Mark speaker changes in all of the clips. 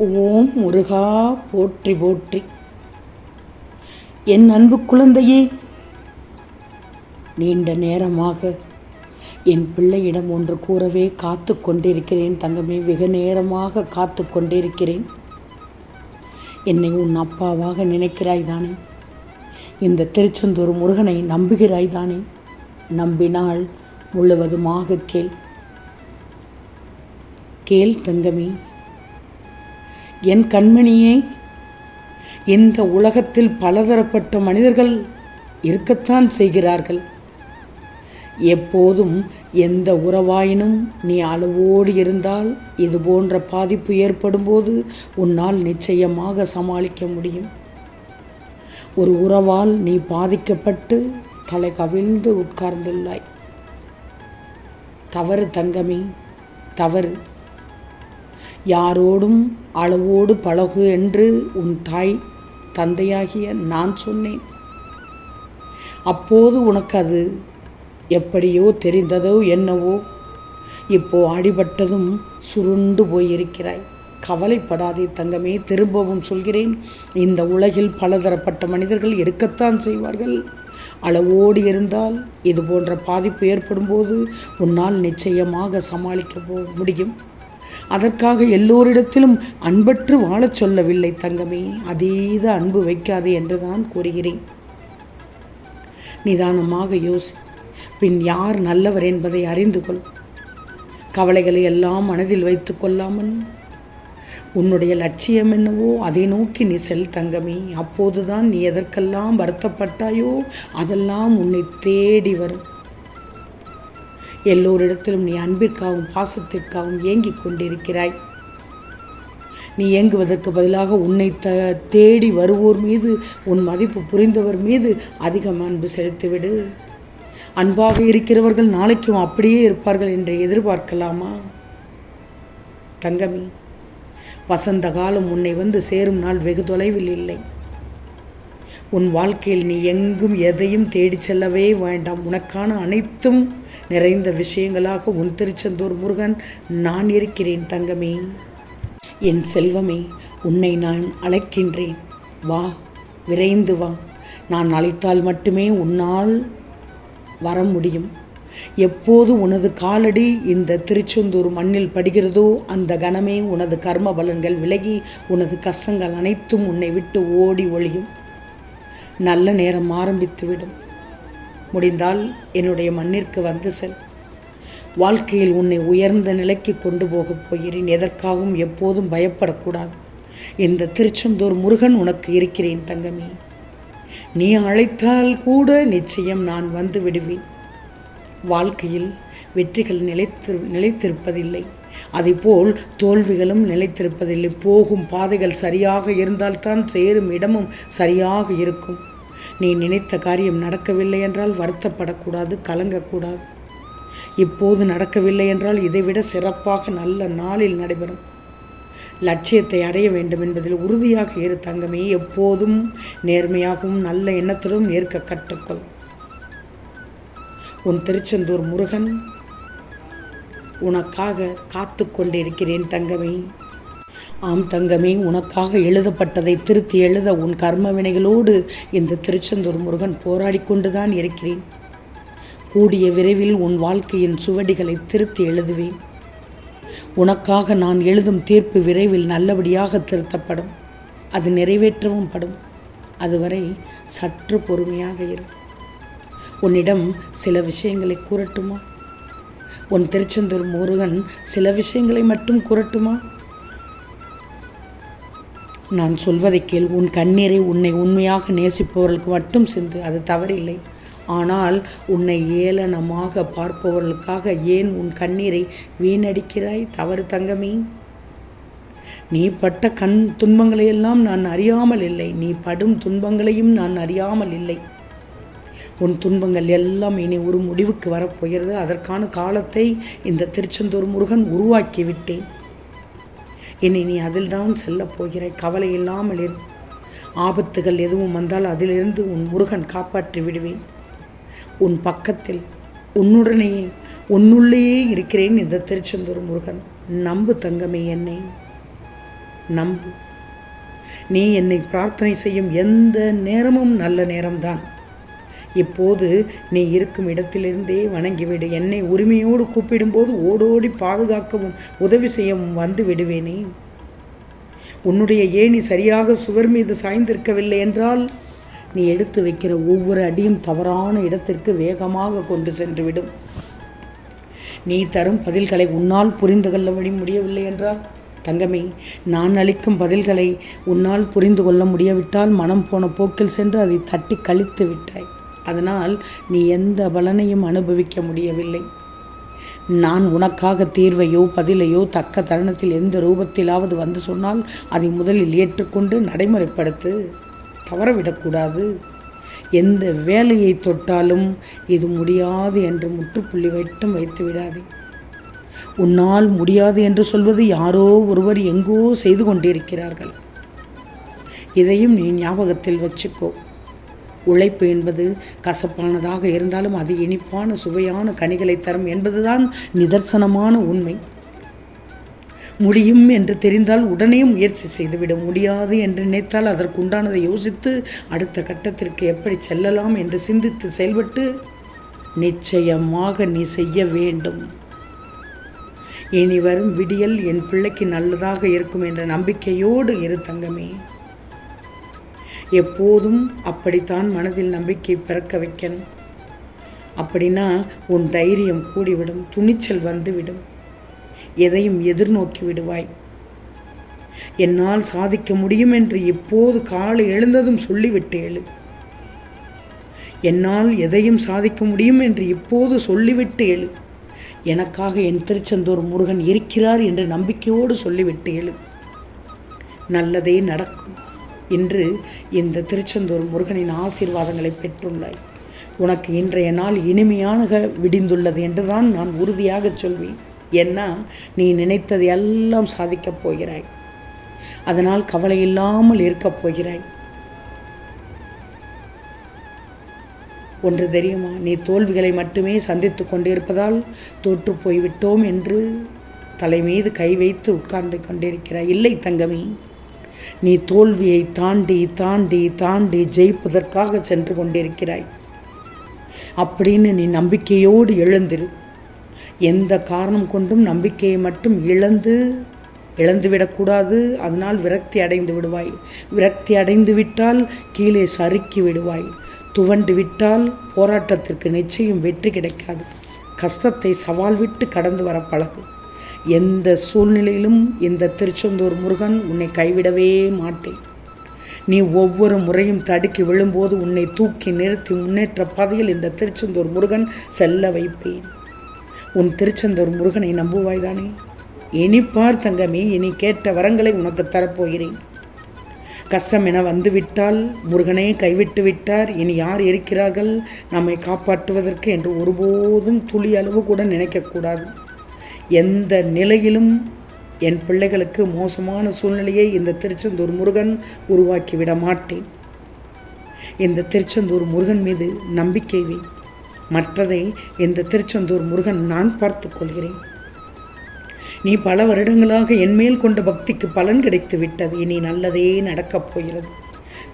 Speaker 1: ஓம் முருகா போற்றி போற்றி. என் அன்பு குழந்தையே, நீண்ட நேரமாக என் பிள்ளையிடம் ஒன்று கூறவே காத்து கொண்டிருக்கிறேன் தங்கமே. வெகு நேரமாக காத்து கொண்டிருக்கிறேன். என்னை உன் அப்பாவாக நினைக்கிறாய் தானே? இந்த திருச்செந்தூர் முருகனை நம்புகிறாய் தானே? நம்பினால் முழுவதுமாக கேள் தங்கமே. என் கண்மணியே, இந்த உலகத்தில் பலதரப்பட்ட மனிதர்கள் இருக்கத்தான் செய்கிறார்கள். எப்போதும் எந்த உறவாயினும் நீ அளவோடு இருந்தால் இது போன்ற பாதிப்பு ஏற்படும்போது உன்னால் நிச்சயமாக சமாளிக்க முடியும். ஒரு உறவால் நீ பாதிக்கப்பட்டு தலை கவிழ்ந்து உட்கார்ந்துள்ளாய். தவறு தங்கமே, தவறு. யாரோடும் அளவோடு பழகு என்று உன் தாய் தந்தையாகிய நான் சொன்னேன். அப்போது உனக்கு அது எப்படியோ தெரிந்ததோ என்னவோ. இப்போ அடிபட்டதும் சுருண்டு போயிருக்கிறாய். கவலைப்படாதே தங்கமே. திரும்பவும் சொல்கிறேன், இந்த உலகில் பலதரப்பட்ட மனிதர்கள் இருக்கத்தான் செய்வார்கள். அளவோடு இருந்தால் இது போன்ற பாதிப்பு ஏற்படும்போது உன்னால் நிச்சயமாக சமாளிக்க முடியும். அதற்காக எல்லோரிடத்திலும் அன்பற்று வாழச் சொல்லவில்லை தங்கமே. அதீத அன்பு வைக்காதே என்று தான் கூறுகிறேன். நிதானமாக யோசி. பின் யார் நல்லவர் என்பதை அறிந்து கொள். கவலைகளை எல்லாம் மனதில் வைத்து கொள்ளாமல் உன்னுடைய லட்சியம் என்னவோ அதை நோக்கி நீ செல் தங்கமே. அப்போதுதான் நீ எதற்கெல்லாம் வருத்தப்பட்டாயோ அதெல்லாம் உன்னை தேடி வரும். எல்லோரிடத்திலும் நீ அன்பிற்காகவும் பாசத்திற்காகவும் ஏங்கிக் கொண்டிருக்கிறாய். நீ ஏங்குவதற்கு பதிலாக உன்னை தேடி வருவோர் மீது, உன் மதிப்பு புரிந்தவர் மீது அதிகம் அன்பு செலுத்திவிடு. அன்பாக இருக்கிறவர்கள் நாளைக்கும் அப்படியே இருப்பார்கள் என்று எதிர்பார்க்கலாமா தங்கமி? வசந்த காலம் உன்னை வந்து சேரும் நாள் வெகு தொலைவில் இல்லை. உன் வாழ்க்கையில் நீ எங்கும் எதையும் தேடி செல்லவே வேண்டாம். உனக்கான அனைத்தும் நிறைந்த விஷயங்களாக உன் திருச்செந்தூர் முருகன் நான் இருக்கிறேன் தங்கமே. என் செல்வமே, உன்னை நான் அழைக்கின்றேன். வா, விரைந்து வா. நான் அழைத்தால் மட்டுமே உன்னால் வர முடியும். எப்போது உனது காலடி இந்த திருச்செந்தூர் மண்ணில் படுகிறதோ அந்த கணமே உனது கர்ம பலன்கள் விலகி உனது கஷ்டங்கள் அனைத்தும் உன்னை விட்டு ஓடி ஒழியும். நல்ல நேரம் ஆரம்பித்துவிடும். முடிந்தால் என்னுடைய மண்ணிற்கு வந்து செல். வாழ்க்கையில் உன்னை உயர்ந்த நிலைக்கு கொண்டு போகப் போகிறேன். எதற்காகவும் எப்போதும் பயப்படக்கூடாது. இந்த திருச்செந்தூர் முருகன் உனக்கு இருக்கிறேன் தங்கமே. நீ அழைத்தால் கூட நிச்சயம் நான் வந்து விடுவேன். வாழ்க்கையில் வெற்றிகள் நிலைத்திருப்பதில்லை. அதேபோல் தோல்விகளும் நிலைத்திருப்பதில்லை. போகும் பாதைகள் சரியாக இருந்தால்தான் சேரும் இடமும் சரியாக இருக்கும். நீ நினைத்த காரியம் நடக்கவில்லை என்றால் வருத்தப்படக்கூடாது, கலங்கக்கூடாது. இப்போது நடக்கவில்லை என்றால் இதைவிட சிறப்பாக நல்ல நாளில் நடைபெறும். லட்சியத்தை அடைய வேண்டும் என்பதில் உறுதியாக இரு தங்கமே. எப்போதும் நேர்மையாகவும் நல்ல எண்ணத்துடன் ஏற்க கற்றுக்கொள். உன் திருச்செந்தூர் முருகன் உனக்காக காத்து கொண்டிருக்கிறேன் தங்கமே. ஆம் தங்கமே, உனக்காக எழுதப்பட்டதை திருத்தி எழுத உன் கர்ம வினைகளோடு இந்த திருச்செந்தூர் முருகன் போராடி கொண்டுதான் இருக்கிறேன். கூடிய விரைவில் உன் வாழ்க்கையின் சுவடிகளை திருத்தி எழுதுவேன். உனக்காக நான் எழுதும் தீர்ப்பு விரைவில் நல்லபடியாக திருத்தப்படும். அது நிறைவேற்றவும் படும். அதுவரை சற்று பொறுமையாக இரு. உன்னிடம் சில விஷயங்களை கூறட்டுமா? உன் திருச்செந்தூர் முருகன் சில விஷயங்களை மட்டும் கூறட்டுமா? நான் சொல்வதை கேள். உன் கண்ணீரை உன்னை உண்மையாக நேசிப்பவர்களுக்கு மட்டும் சிந்து, அது தவறில்லை. ஆனால் உன்னை ஏளனமாக பார்ப்பவர்களுக்காக ஏன் உன் கண்ணீரை வீணடிக்கிறாய்? தவறு தங்கமே. நீ பட்ட துன்பங்களையெல்லாம் நான் அறியாமல் இல்லை. நீ படும் துன்பங்களையும் நான் அறியாமல் இல்லை. உன் துன்பங்கள் எல்லாம் இனி ஒரு முடிவுக்கு வரப்போகிறது. அதற்கான காலத்தை இந்த திருச்செந்தூர் முருகன் உருவாக்கி விட்டேன். இனி நீ அதில்தான் செல்லப் போகிறாய். கவலை இல்லாமல் இரு. ஆபத்துகள் எதுவும் வந்தால் அதிலிருந்து உன் முருகன் காப்பாற்றி விடுவேன். உன் பக்கத்தில் உன்னுடனேயே உன்னுள்ளேயே இருக்கிறேன் இந்த திருச்செந்தூர் முருகன். நம்பு தங்கமே என்னை. நம்பு. நீ என்னை பிரார்த்தனை செய்யும் எந்த நேரமும் நல்ல நேரம்தான். இப்போது நீ இருக்கும் இடத்திலிருந்தே வணங்கிவிடு. என்னை உரிமையோடு கூப்பிடும்போது ஓடோடி பாதுகாக்கவும் உதவி செய்யவும் வந்து விடுவேனே. உன்னுடைய ஏணி சரியாக சுவர் மீது சாய்ந்திருக்கவில்லை என்றால் நீ எடுத்து வைக்கிற ஒவ்வொரு அடியும் தவறான இடத்திற்கு வேகமாக கொண்டு சென்றுவிடும். நீ தரும் பதில்களை உன்னால் புரிந்து கொள்ள முடியவில்லை என்றால் தங்கமே, நான் அளிக்கும் பதில்களை உன்னால் புரிந்து கொள்ள முடியவிட்டால் மனம் போன போக்கில் சென்று அதை தட்டி கழித்து விட்டாய். அதனால் நீ எந்த பலனையும் அனுபவிக்க முடியவில்லை. நான் உனக்காக தீர்வையோ பதிலையோ தக்க தருணத்தில் எந்த ரூபத்திலாவது வந்து சொன்னால் அதை முதலில் ஏற்றுக்கொண்டு நடைமுறைப்படுத்து. தவறவிடக்கூடாது. எந்த வேலையை தொட்டாலும் இது முடியாது என்று முற்றுப்புள்ளி வைத்து விடாதே. உன்னால் முடியாது என்று சொல்வது யாரோ ஒருவர் எங்கோ செய்து கொண்டிருக்கிறார்கள். இதையும் நீ ஞாபகத்தில் வச்சுக்கோ. உழைப்பு என்பது கசப்பானதாக இருந்தாலும் அது இனிப்பான சுவையான கனிகளை தரும் என்பதுதான் நிதர்சனமான உண்மை. முடியும் என்று தெரிந்தால் உடனே முயற்சி செய்துவிட. முடியாது என்று நினைத்தால் அதற்குண்டானதை யோசித்து அடுத்த கட்டத்திற்கு எப்படி செல்லலாம் என்று சிந்தித்து செயல்பட்டு நிச்சயமாக நீ செய்ய வேண்டும். இனி வரும் விடியல் என் பிள்ளைக்கு நல்லதாக இருக்கும் என்ற நம்பிக்கையோடு இரு தங்கமே. எப்போதும் அப்படித்தான் மனதில் நம்பிக்கை பிறக்க வைக்கணும். அப்படின்னா உன் தைரியம் கூடிவிடும், துணிச்சல் வந்துவிடும், எதையும் எதிர்நோக்கி விடுவாய். என்னால் சாதிக்க முடியும் என்று எப்போது காலை எழுந்ததும் சொல்லிவிட்டு எழு. என்னால் எதையும் சாதிக்க முடியும் என்று இப்போது சொல்லிவிட்டு எழு. எனக்காக என் திருச்செந்தூர் முருகன் இருக்கிறார் என்று நம்பிக்கையோடு சொல்லிவிட்டு எழு. நல்லதே நடக்கும். இன்று இந்த திருச்செந்தூர் முருகனின் ஆசீர்வாதங்களை பெற்றுள்ளாய். உனக்கு இன்றைய நாள் இனிமையாக விடிந்துள்ளது என்றுதான் நான் உறுதியாக சொல்வேன். ஏன்னா நீ நினைத்தது எல்லாம் சாதிக்கப் போகிறாய். அதனால் கவலை இல்லாமல் இருக்கப் போகிறாய். ஒன்று தெரியுமா? நீ தோல்விகளை மட்டுமே சந்தித்து கொண்டிருப்பதால் தோற்று போய்விட்டோம் என்று தலை மீது கை வைத்து உட்கார்ந்து கொண்டிருக்கிறாய். இல்லை தங்கமே, நீ தோல்வியை தாண்டி தாண்டி தாண்டி ஜெயிப்பதற்காக சென்று கொண்டிருக்கிறாய். அப்படின்னு நீ நம்பிக்கையோடு எழுந்திரு. எந்த காரணம் கொண்டும் நம்பிக்கையை மட்டும் இழந்துவிடக்கூடாது. அதனால் விரக்தி அடைந்து விடுவாய். விரக்தி அடைந்து விட்டால் கீழே சறுக்கி விடுவாய். துவண்டு விட்டால் போராட்டத்திற்கு நிச்சயம் வெற்றி கிடைக்காது. கஷ்டத்தை சவால் விட்டு கடந்து வர பழகு. எந்த சூழ்நிலையிலும் இந்த திருச்செந்தூர் முருகன் உன்னை கைவிடவே மாட்டேன். நீ ஒவ்வொரு முறையும் தடுக்கி விழும்போது உன்னை தூக்கி நிறுத்தி முன்னேற்ற பாதையில் இந்த திருச்செந்தூர் முருகன் செல்ல வைப்பேன். உன் திருச்செந்தூர் முருகனை நம்புவாய்தானே? இனிப்பார் தங்கமே, இனி கேட்ட வரங்களை உனக்கு தரப்போகிறேன். கஷ்டம் என வந்துவிட்டால் முருகனே கைவிட்டு விட்டார், இனி யார் இருக்கிறார்கள் நம்மை காப்பாற்றுவதற்கு என்று ஒருபோதும் துளி அளவு கூட நினைக்கக்கூடாது. எந்த நிலையிலும் என் பிள்ளைகளுக்கு மோசமான சூழ்நிலையை இந்த திருச்செந்தூர் முருகன் உருவாக்கிவிட மாட்டேன். இந்த திருச்செந்தூர் முருகன் மீது நம்பிக்கை வை. மற்றதை இந்த திருச்செந்தூர் முருகன் நான் பார்த்து கொள்கிறேன். நீ பல வருடங்களாக என்மேல் கொண்ட பக்திக்கு பலன் கிடைத்து விட்டது. இனி நல்லதே நடக்கப் போகிறது.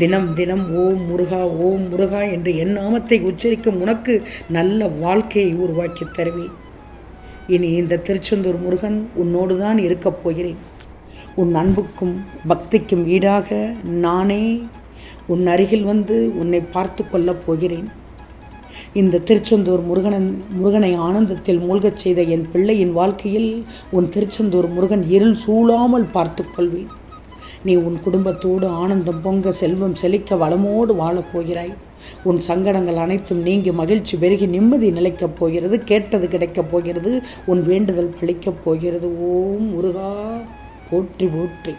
Speaker 1: தினம் தினம் ஓம் முருகா ஓம் முருகா என்று என் நாமத்தை உச்சரிக்கும் உனக்கு நல்ல வாழ்க்கையை உருவாக்கி தருவேன். இனி இந்த திருச்செந்தூர் முருகன் உன்னோடு தான் இருக்கப் போகிறேன். உன் அன்புக்கும் பக்திக்கும் ஈடாக நானே உன் அருகில் வந்து உன்னை பார்த்து கொள்ளப் போகிறேன். இந்த திருச்செந்தூர் முருகனை ஆனந்தத்தில் மூழ்கச் செய்த என் பிள்ளையின் வாழ்க்கையில் உன் திருச்செந்தூர் முருகன் இருள் சூழாமல் பார்த்து கொள்வேன். நீ உன் குடும்பத்தோடு ஆனந்தம் பொங்க செல்வம் செழிக்க வளமோடு வாழப் போகிறாய். உன் சங்கடங்கள் அனைத்தும் நீங்கி மகிழ்ச்சி பெருகி நிம்மதி நிலைக்கப் போகிறது. கேட்டது கிடைக்கப் போகிறது. உன் வேண்டுதல் பலிக்கப் போகிறது. ஓம் முருகா போற்றி போற்றி.